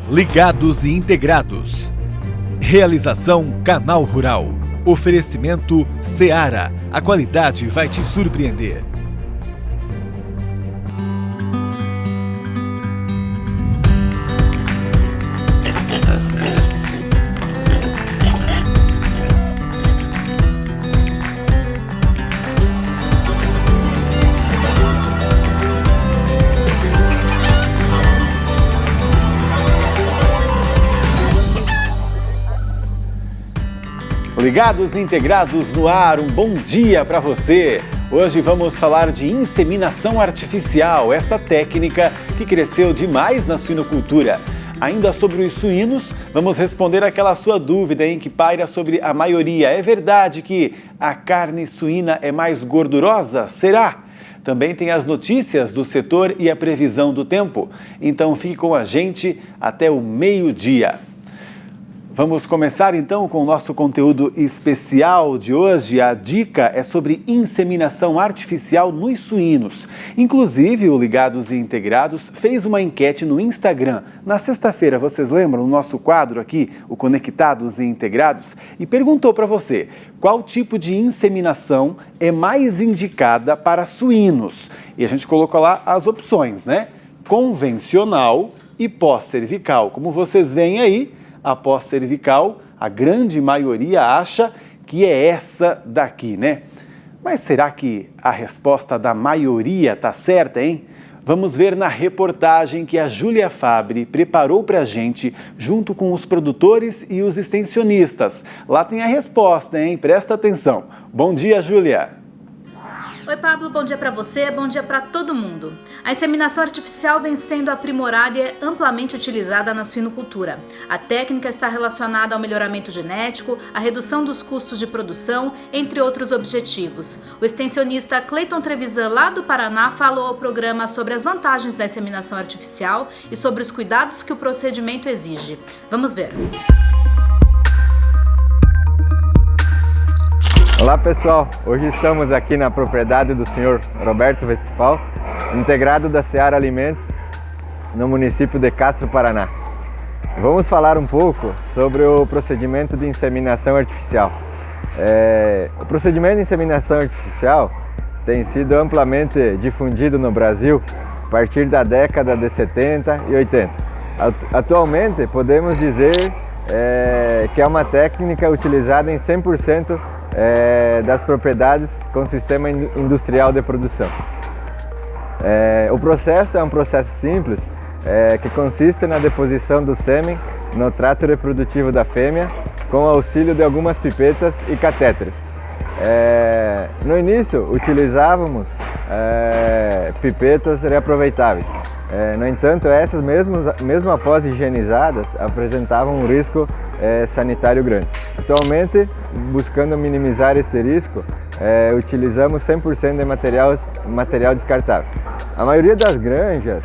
Ligados e integrados. Realização Canal Rural. Oferecimento Seara. A qualidade vai te surpreender. Ligados e integrados no ar, um bom dia para você! Hoje vamos falar de inseminação artificial, essa técnica que cresceu demais na suinocultura. Ainda sobre os suínos, vamos responder aquela sua dúvida em que paira sobre a maioria. É verdade que a carne suína é mais gordurosa? Será? Também tem as notícias do setor e a previsão do tempo. Então fique com a gente até o meio-dia. Vamos começar então com o nosso conteúdo especial de hoje. A dica é sobre inseminação artificial nos suínos. Inclusive, o Ligados e Integrados fez uma enquete no Instagram. Na sexta-feira, vocês lembram, o nosso quadro aqui, o Conectados e Integrados, e perguntou para você qual tipo de inseminação é mais indicada para suínos. E a gente colocou lá as opções, né? Convencional e pós-cervical. Como vocês veem aí, a pós-cervical, a grande maioria acha que é essa daqui, né? Mas será que a resposta da maioria tá certa, hein? Vamos ver na reportagem que a Júlia Fabre preparou pra gente, junto com os produtores e os extensionistas. Lá tem a resposta, hein? Presta atenção. Bom dia, Júlia! Oi, Pablo, bom dia para você, bom dia para todo mundo. A inseminação artificial vem sendo aprimorada e é amplamente utilizada na suinocultura. A técnica está relacionada ao melhoramento genético, à redução dos custos de produção, entre outros objetivos. O extensionista Cleiton Trevisan, lá do Paraná, falou ao programa sobre as vantagens da inseminação artificial e sobre os cuidados que o procedimento exige. Vamos ver. Olá pessoal, hoje estamos aqui na propriedade do senhor Roberto Westphal, integrado da Seara Alimentos, no município de Castro, Paraná. Vamos falar um pouco sobre o procedimento de inseminação artificial. O procedimento de inseminação artificial tem sido amplamente difundido no Brasil a partir da década de 70 e 80. Atualmente podemos dizer que é uma técnica utilizada em 100% das propriedades com sistema industrial de produção. O processo é um processo simples que consiste na deposição do sêmen no trato reprodutivo da fêmea com o auxílio de algumas pipetas e catéteres. No início utilizávamos pipetas reaproveitáveis. No entanto, essas mesmo após higienizadas apresentavam um risco sanitário grande. Atualmente, buscando minimizar esse risco, utilizamos 100% de material descartável. A maioria das granjas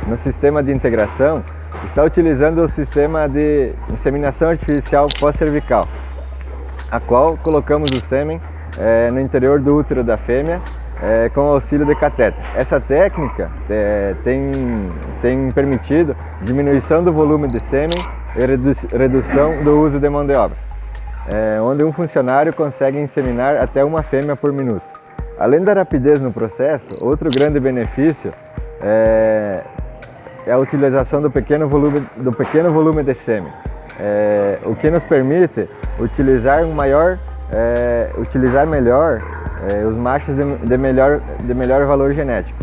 no sistema de integração está utilizando o sistema de inseminação artificial pós-cervical, a qual colocamos o sêmen no interior do útero da fêmea com o auxílio de catéter. Essa técnica tem permitido diminuição do volume de sêmen e redução do uso de mão de obra, onde um funcionário consegue inseminar até uma fêmea por minuto. Além da rapidez no processo, outro grande benefício é a utilização do pequeno volume de sêmen, o que nos permite utilizar melhor os machos de melhor valor genético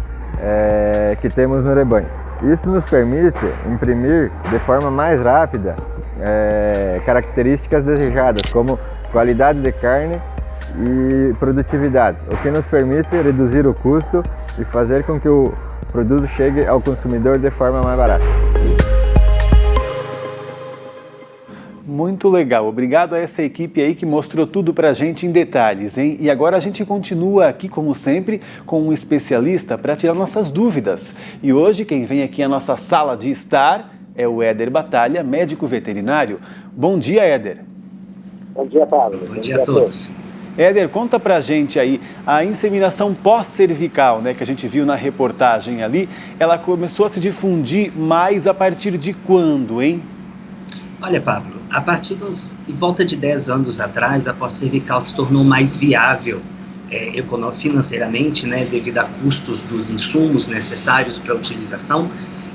que temos no rebanho. Isso nos permite imprimir de forma mais rápida características desejadas, como qualidade de carne e produtividade, o que nos permite reduzir o custo e fazer com que o produto chegue ao consumidor de forma mais barata. Muito legal, obrigado a essa equipe aí que mostrou tudo pra gente em detalhes, hein? E agora a gente continua aqui, como sempre, com um especialista para tirar nossas dúvidas. E hoje quem vem aqui à nossa sala de estar é o Éder Batalha, médico veterinário. Bom dia, Éder. Bom dia, Pablo. Bom dia a todos. Éder, conta pra gente aí, a inseminação pós-cervical, né, que a gente viu na reportagem ali, ela começou a se difundir mais a partir de quando, hein? Olha, Pablo, a partir em volta de 10 anos atrás, a pós-cervical se tornou mais viável financeiramente, né, devido a custos dos insumos necessários para a utilização,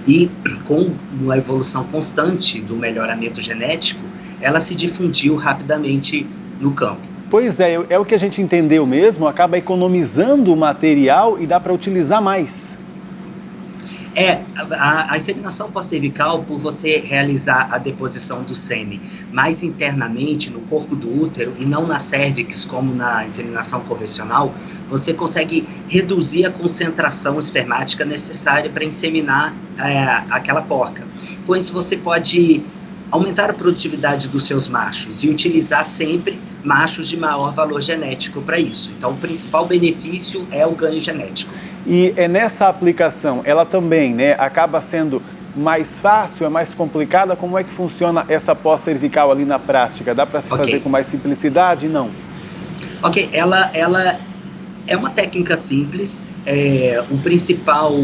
e com uma evolução constante do melhoramento genético, ela se difundiu rapidamente no campo. Pois é o que a gente entendeu mesmo, acaba economizando o material e dá para utilizar mais. A inseminação pós-cervical, por você realizar a deposição do sêmen mais internamente no corpo do útero e não na cérvix, como na inseminação convencional, você consegue reduzir a concentração espermática necessária para inseminar aquela porca. Com isso, você pode aumentar a produtividade dos seus machos e utilizar sempre machos de maior valor genético para isso. Então, o principal benefício é o ganho genético. E nessa aplicação, ela também, né, acaba sendo mais fácil, é mais complicada? Como é que funciona essa pós-cervical ali na prática? Dá para se fazer com mais simplicidade? Não? Ok, ela é uma técnica simples. O principal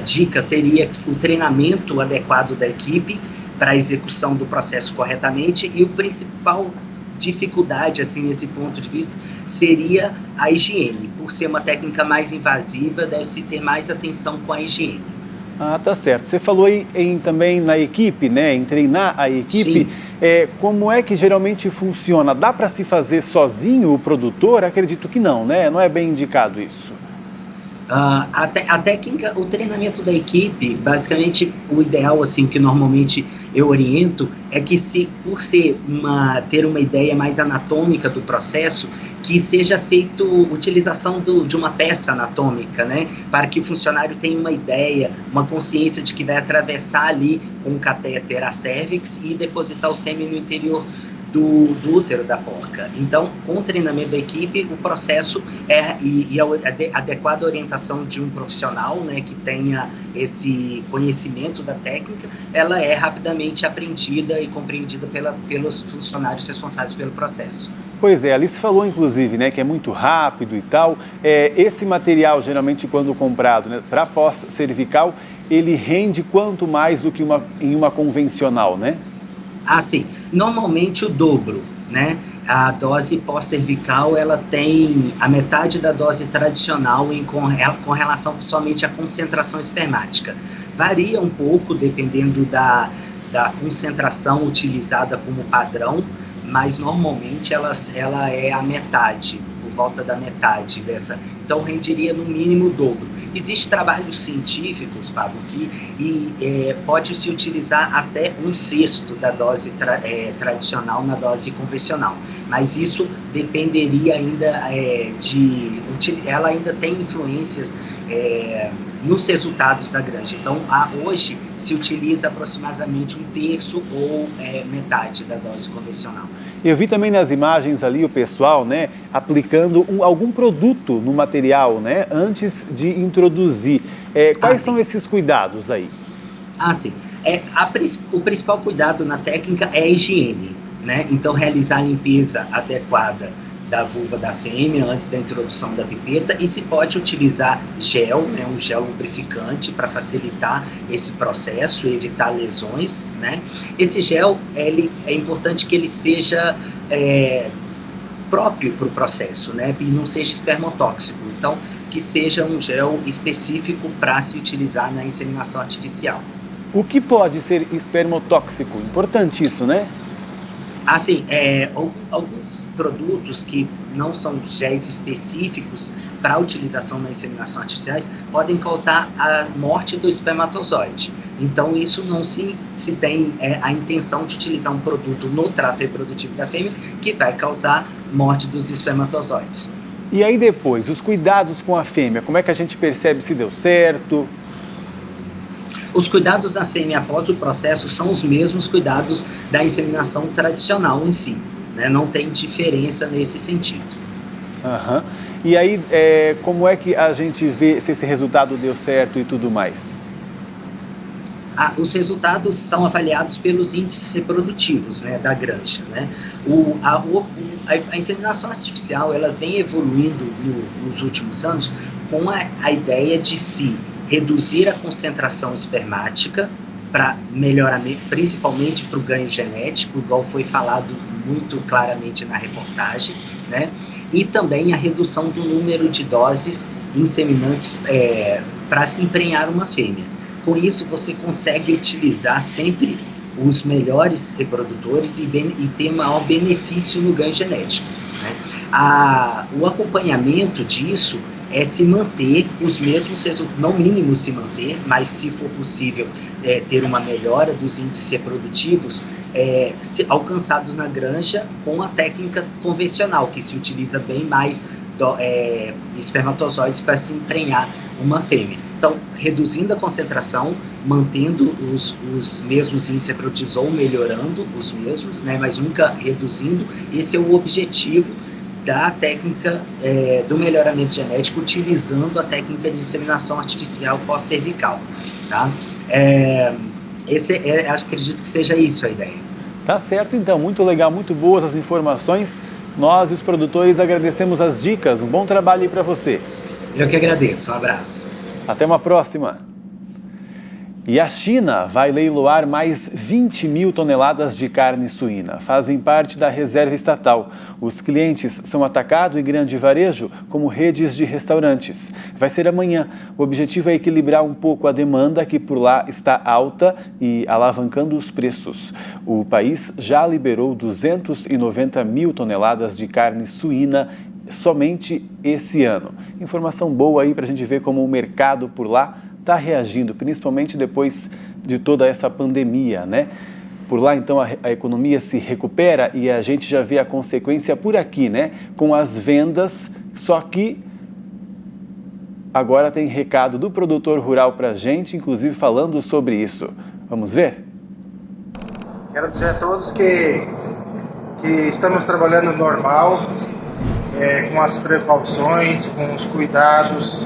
dica seria o treinamento adequado da equipe para a execução do processo corretamente, e o principal dificuldade, assim, nesse ponto de vista, seria a higiene. Por ser uma técnica mais invasiva, deve-se ter mais atenção com a higiene. Ah, tá certo. Você falou aí também na equipe, né, em treinar a equipe. Sim. Como é que geralmente funciona? Dá para se fazer sozinho o produtor? Acredito que não, né? Não é bem indicado isso. A técnica, o treinamento da equipe, basicamente o ideal, assim, que normalmente eu oriento, é que ter uma ideia mais anatômica do processo, que seja feito utilização de uma peça anatômica, né, para que o funcionário tenha uma ideia, uma consciência de que vai atravessar ali com o catéter a cérvix e depositar o sêmen no interior do útero da porca. Então, com o treinamento da equipe, o processo e a adequada orientação de um profissional, né, que tenha esse conhecimento da técnica, ela é rapidamente aprendida e compreendida pelos funcionários responsáveis pelo processo. Pois é, Alice falou inclusive, né, que é muito rápido e tal. Esse material, geralmente quando comprado, né, para pós-cervical, ele rende quanto mais do que em uma convencional, né? Sim. Normalmente o dobro, né? A dose pós-cervical, ela tem a metade da dose tradicional com relação principalmente à concentração espermática. Varia um pouco dependendo da concentração utilizada como padrão, mas normalmente ela é a metade, por volta da metade dessa. Então renderia no mínimo o dobro. Existem trabalhos científicos, Pablo, que pode se utilizar até 1/6 da dose tradicional na dose convencional, mas isso dependeria ainda ela ainda tem influências nos resultados da granja. Então, hoje se utiliza aproximadamente 1/3 ou metade da dose convencional. Eu vi também nas imagens ali o pessoal, né, aplicando algum produto no material, né, antes de introduzir. Quais são esses cuidados aí? Sim. O principal cuidado na técnica é a higiene, né? Então, realizar a limpeza adequada da vulva da fêmea antes da introdução da pipeta, e se pode utilizar gel, né, um gel lubrificante para facilitar esse processo e evitar lesões, né? Esse gel, é importante que ele seja próprio para o processo, né, e não seja espermotóxico. Então, que seja um gel específico para se utilizar na inseminação artificial. O que pode ser espermotóxico? Importante isso, né? Sim, alguns produtos que não são géis específicos para utilização na inseminação artificiais podem causar a morte do espermatozoide. Então, isso não se tem a intenção de utilizar um produto no trato reprodutivo da fêmea que vai causar morte dos espermatozoides. E aí depois, os cuidados com a fêmea, como é que a gente percebe se deu certo? Os cuidados da fêmea após o processo são os mesmos cuidados da inseminação tradicional em si, né? Não tem diferença nesse sentido. Uhum. E aí, como é que a gente vê se esse resultado deu certo e tudo mais? Os resultados são avaliados pelos índices reprodutivos, né, da granja, né? A inseminação artificial, ela vem evoluindo nos últimos anos com a ideia de se reduzir a concentração espermática para melhoramento, principalmente para o ganho genético, igual foi falado muito claramente na reportagem, né? E também a redução do número de doses inseminantes para se emprenhar uma fêmea. Com isso, você consegue utilizar sempre os melhores reprodutores e ter maior benefício no ganho genético, né? O acompanhamento disso é se manter os mesmos resultados, não mínimo se manter, mas se for possível ter uma melhora dos índices reprodutivos alcançados na granja com a técnica convencional, que se utiliza bem mais espermatozoides para se emprenhar uma fêmea. Então, reduzindo a concentração, mantendo os mesmos índices reprodutivos ou melhorando os mesmos, né, mas nunca reduzindo, esse é o objetivo da técnica do melhoramento genético, utilizando a técnica de inseminação artificial pós-cervical, tá? Acredito que seja isso a ideia. Tá certo, então, muito legal, muito boas as informações. Nós e os produtores agradecemos as dicas. Um bom trabalho aí para você. Eu que agradeço. Um abraço. Até uma próxima. E a China vai leiloar mais 20 mil toneladas de carne suína. Fazem parte da reserva estatal. Os clientes são atacado e grande varejo, como redes de restaurantes. Vai ser amanhã. O objetivo é equilibrar um pouco a demanda, que por lá está alta, e alavancando os preços. O país já liberou 290 mil toneladas de carne suína somente esse ano. Informação boa aí para a gente ver como o mercado por lá está reagindo, principalmente depois de toda essa pandemia, né? Por lá, então, a economia se recupera e a gente já vê a consequência por aqui, né? Com as vendas, só que agora tem recado do produtor rural para a gente, inclusive falando sobre isso. Vamos ver? Quero dizer a todos que estamos trabalhando normal, com as precauções, com os cuidados,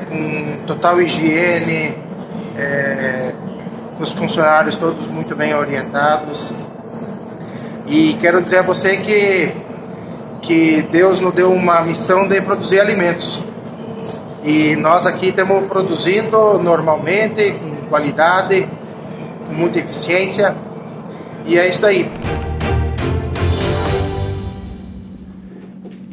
com total higiene, os funcionários todos muito bem orientados. E quero dizer a você que Deus nos deu uma missão de produzir alimentos. E nós aqui estamos produzindo normalmente, com qualidade, com muita eficiência. E é isso aí.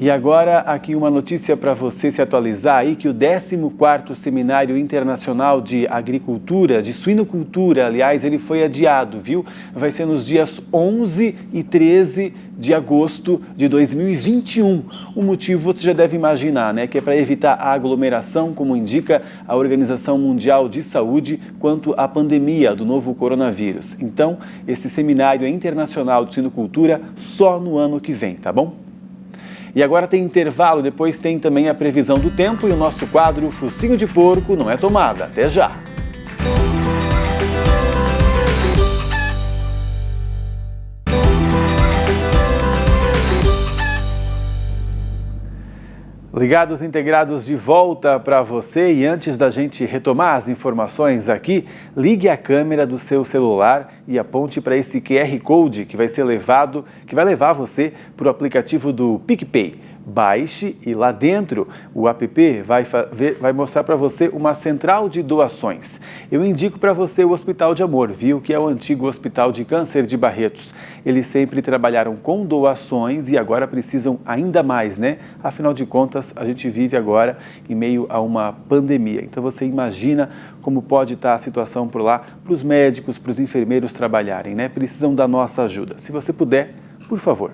E agora, aqui uma notícia para você se atualizar aí, que o 14º Seminário Internacional de Agricultura, de Suinocultura, aliás, ele foi adiado, viu? Vai ser nos dias 11 e 13 de agosto de 2021. O motivo você já deve imaginar, né? Que é para evitar a aglomeração, como indica a Organização Mundial de Saúde, quanto à pandemia do novo coronavírus. Então, esse Seminário Internacional de Suinocultura só no ano que vem, tá bom? E agora tem intervalo, depois tem também a previsão do tempo e o nosso quadro Focinho de Porco Não é Tomada. Até já! Ligados Integrados de volta para você, e antes da gente retomar as informações aqui, ligue a câmera do seu celular e aponte para esse QR Code que vai levar você para o aplicativo do PicPay. Baixe e lá dentro o app vai mostrar para você uma central de doações. Eu indico para você o Hospital de Amor, viu? Que é o antigo Hospital de Câncer de Barretos. Eles sempre trabalharam com doações e agora precisam ainda mais, né? Afinal de contas, a gente vive agora em meio a uma pandemia. Então você imagina como pode estar a situação por lá para os médicos, para os enfermeiros trabalharem, né? Precisam da nossa ajuda. Se você puder, por favor.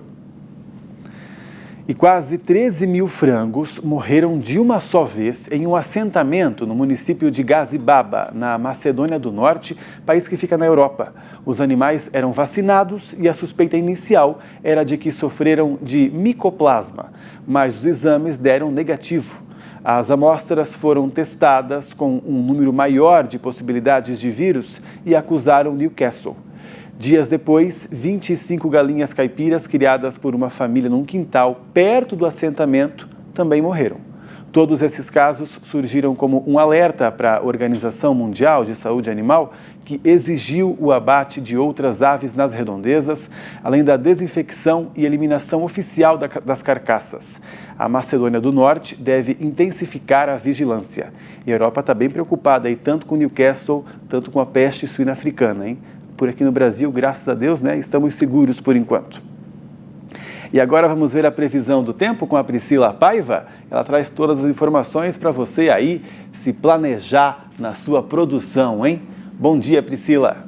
E quase 13 mil frangos morreram de uma só vez em um assentamento no município de Gazibaba, na Macedônia do Norte, país que fica na Europa. Os animais eram vacinados e a suspeita inicial era de que sofreram de micoplasma, mas os exames deram negativo. As amostras foram testadas com um número maior de possibilidades de vírus e acusaram Newcastle. Dias depois, 25 galinhas caipiras criadas por uma família num quintal perto do assentamento também morreram. Todos esses casos surgiram como um alerta para a Organização Mundial de Saúde Animal, que exigiu o abate de outras aves nas redondezas, além da desinfecção e eliminação oficial das carcaças. A Macedônia do Norte deve intensificar a vigilância. E a Europa está bem preocupada aí, tanto com Newcastle, tanto com a peste suína africana, hein? Por aqui no Brasil, graças a Deus, né, estamos seguros por enquanto. E agora vamos ver a previsão do tempo com a Priscila Paiva. Ela traz todas as informações para você aí se planejar na sua produção, hein? Bom dia, Priscila.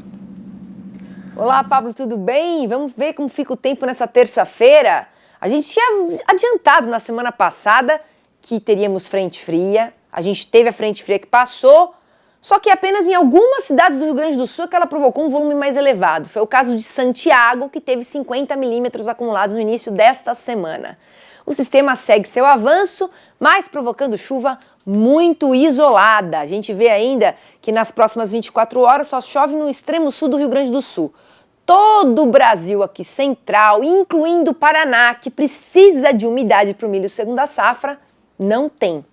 Olá, Pablo, tudo bem? Vamos ver como fica o tempo nessa terça-feira. A gente tinha adiantado na semana passada que teríamos frente fria. A gente teve a frente fria que passou, só que apenas em algumas cidades do Rio Grande do Sul é que ela provocou um volume mais elevado. Foi o caso de Santiago, que teve 50 milímetros acumulados no início desta semana. O sistema segue seu avanço, mas provocando chuva muito isolada. A gente vê ainda que nas próximas 24 horas só chove no extremo sul do Rio Grande do Sul. Todo o Brasil aqui central, incluindo o Paraná, que precisa de umidade para o milho segunda safra, não tem.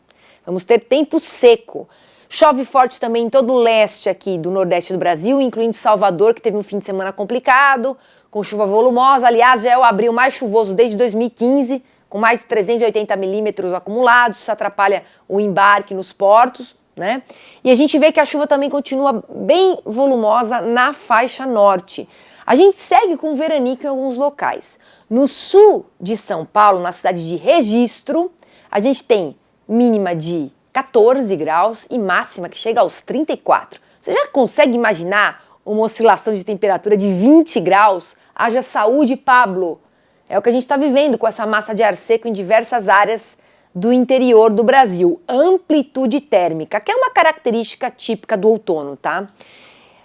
Vamos ter tempo seco. Chove forte também em todo o leste aqui do nordeste do Brasil, incluindo Salvador, que teve um fim de semana complicado, com chuva volumosa. Aliás, já é o abril mais chuvoso desde 2015, com mais de 380 milímetros acumulados. Isso atrapalha o embarque nos portos, né? E a gente vê que a chuva também continua bem volumosa na faixa norte. A gente segue com veranico em alguns locais. No sul de São Paulo, na cidade de Registro, a gente tem mínima de 14 graus e máxima que chega aos 34. Você já consegue imaginar uma oscilação de temperatura de 20 graus? Haja saúde, Pablo! É o que a gente está vivendo com essa massa de ar seco em diversas áreas do interior do Brasil. Amplitude térmica, que é uma característica típica do outono, tá?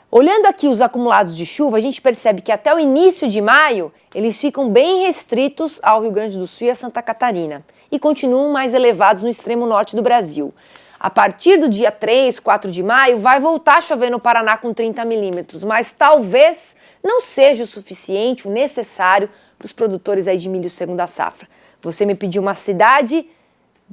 Olhando aqui os acumulados de chuva, a gente percebe que até o início de maio, eles ficam bem restritos ao Rio Grande do Sul e a Santa Catarina e continuam mais elevados no extremo norte do Brasil. A partir do dia 3, 4 de maio, vai voltar a chover no Paraná com 30 milímetros, mas talvez não seja o suficiente, o necessário para os produtores aí de milho segunda safra. Você me pediu uma cidade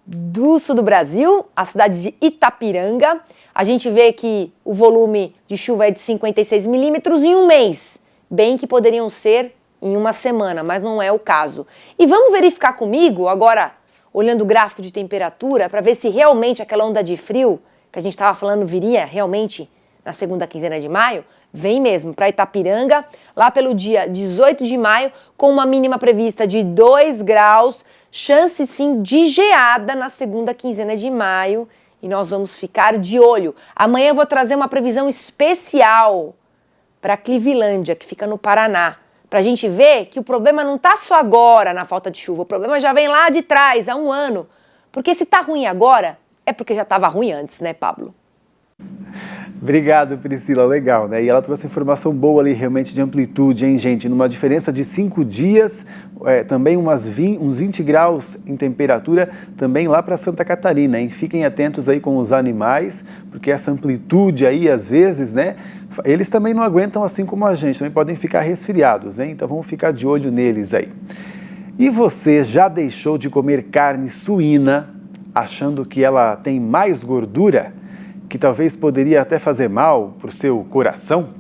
do sul do Brasil, a cidade de Itapiranga. A gente vê que o volume de chuva é de 56 milímetros em um mês, bem que poderiam ser em uma semana, mas não é o caso. E vamos verificar comigo, agora, olhando o gráfico de temperatura, para ver se realmente aquela onda de frio que a gente estava falando viria realmente na segunda quinzena de maio. Vem mesmo para Itapiranga, lá pelo dia 18 de maio, com uma mínima prevista de 2 graus, chance sim de geada na segunda quinzena de maio, e nós vamos ficar de olho. Amanhã eu vou trazer uma previsão especial para Clivilândia, que fica no Paraná, para a gente ver que o problema não está só agora na falta de chuva, o problema já vem lá de trás, há um ano. Porque se está ruim agora, é porque já estava ruim antes, né, Pablo? Obrigado, Priscila, legal, né? E ela trouxe informação boa ali, realmente, de amplitude, hein, gente? Numa diferença de 5 dias, também uns 20 graus em temperatura, também lá para Santa Catarina, hein? Fiquem atentos aí com os animais, porque essa amplitude aí, às vezes, né? Eles também não aguentam assim como a gente, também podem ficar resfriados, hein? Então vamos ficar de olho neles aí. E você já deixou de comer carne suína, achando que ela tem mais gordura? Que talvez poderia até fazer mal para o seu coração?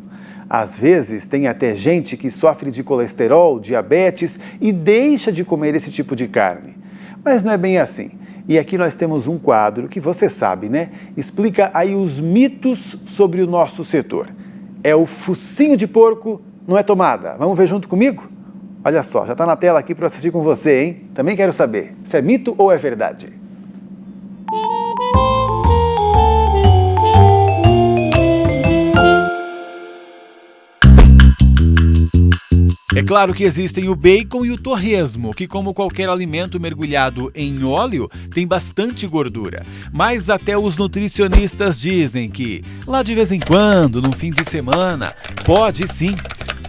Às vezes tem até gente que sofre de colesterol, diabetes e deixa de comer esse tipo de carne. Mas não é bem assim. E aqui nós temos um quadro que você sabe, né? Explica aí os mitos sobre o nosso setor. É o focinho de porco, não é tomada. Vamos ver junto comigo? Olha só, já está na tela aqui para assistir com você, hein? Também quero saber, se é mito ou é verdade? É claro que existem o bacon e o torresmo, que, como qualquer alimento mergulhado em óleo, tem bastante gordura. Mas até os nutricionistas dizem que, lá de vez em quando, no fim de semana, pode sim.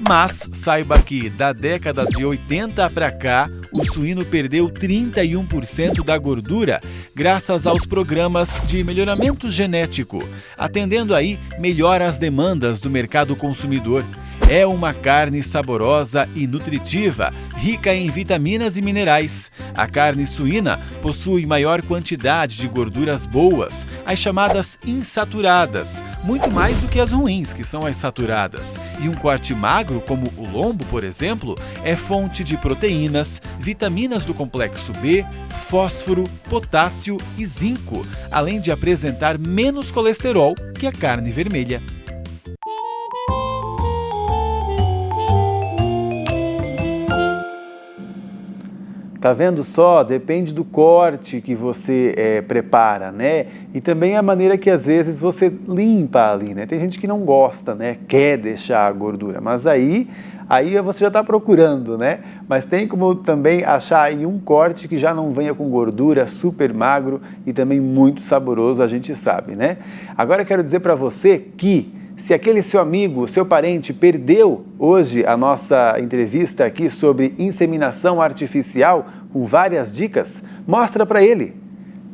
Mas saiba que, da década de 80 para cá, o suíno perdeu 31% da gordura graças aos programas de melhoramento genético, atendendo aí melhor às demandas do mercado consumidor. É uma carne saborosa e nutritiva, rica em vitaminas e minerais. A carne suína possui maior quantidade de gorduras boas, as chamadas insaturadas, muito mais do que as ruins, que são as saturadas. E um corte magro, como o lombo, por exemplo, é fonte de proteínas, vitaminas do complexo B, fósforo, potássio e zinco, além de apresentar menos colesterol que a carne vermelha. Tá vendo só? Depende do corte que você prepara, né? E também a maneira que às vezes você limpa ali, né? Tem gente que não gosta, né? Quer deixar a gordura, mas aí você já está procurando, né? Mas tem como também achar aí um corte que já não venha com gordura, super magro e também muito saboroso, a gente sabe, né? Agora eu quero dizer para você que se aquele seu amigo, seu parente perdeu hoje a nossa entrevista aqui sobre inseminação artificial com várias dicas, mostra para ele.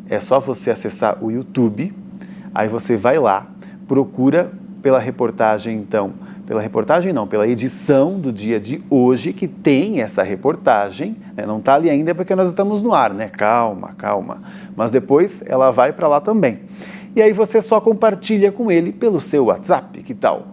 É só você acessar o YouTube, aí você vai lá, procura pela reportagem então, pela edição do dia de hoje que tem essa reportagem, né? Não está ali ainda porque nós estamos no ar, né? Calma, mas depois ela vai para lá também. E aí você só compartilha com ele pelo seu WhatsApp, que tal?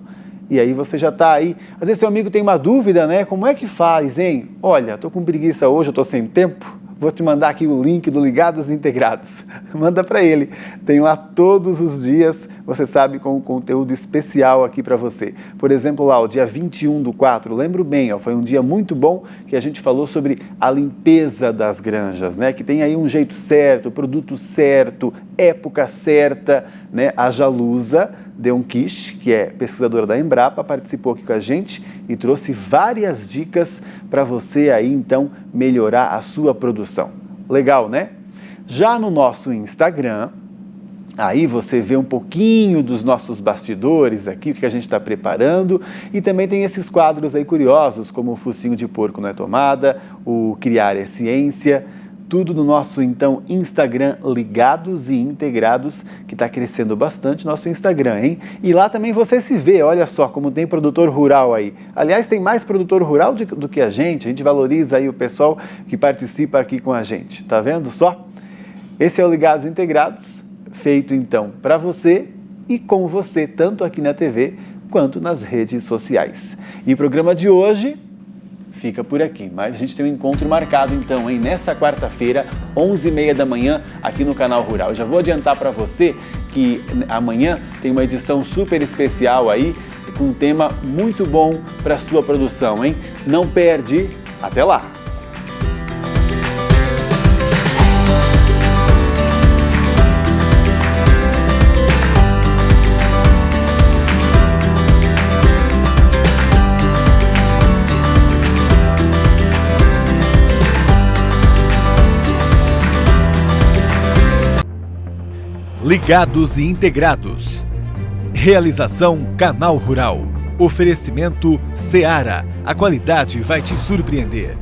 E aí você já está aí. Às vezes seu amigo tem uma dúvida, né? Como é que faz, hein? Olha, estou com preguiça hoje, eu estou sem tempo. Vou te mandar aqui o link do Ligados e Integrados. Manda para ele. Tem lá todos os dias, você sabe, com conteúdo especial aqui para você. Por exemplo, lá o dia 21/4, lembro bem, foi um dia muito bom que a gente falou sobre a limpeza das granjas, né? Que tem aí um jeito certo, produto certo, época certa, né? A Jalusa Deonquish, que é pesquisadora da Embrapa, participou aqui com a gente e trouxe várias dicas para você aí então melhorar a sua produção. Legal, né? Já no nosso Instagram, aí você vê um pouquinho dos nossos bastidores aqui, o que a gente está preparando, e também tem esses quadros aí curiosos, como o Focinho de Porco Não é Tomada, o Criar é Ciência, tudo no nosso, então, Instagram Ligados e Integrados, que está crescendo bastante, nosso Instagram, hein? E lá também você se vê, olha só, como tem produtor rural aí. Aliás, tem mais produtor rural do que a gente valoriza aí o pessoal que participa aqui com a gente, tá vendo só? Esse é o Ligados e Integrados, feito, então, para você e com você, tanto aqui na TV quanto nas redes sociais. E o programa de hoje fica por aqui, mas a gente tem um encontro marcado então, hein? Nessa quarta-feira, 11h30 da manhã, aqui no Canal Rural. Eu já vou adiantar para você que amanhã tem uma edição super especial aí, com um tema muito bom para a sua produção, hein? Não perde, até lá! Ligados e Integrados. Realização Canal Rural. Oferecimento Seara. A qualidade vai te surpreender.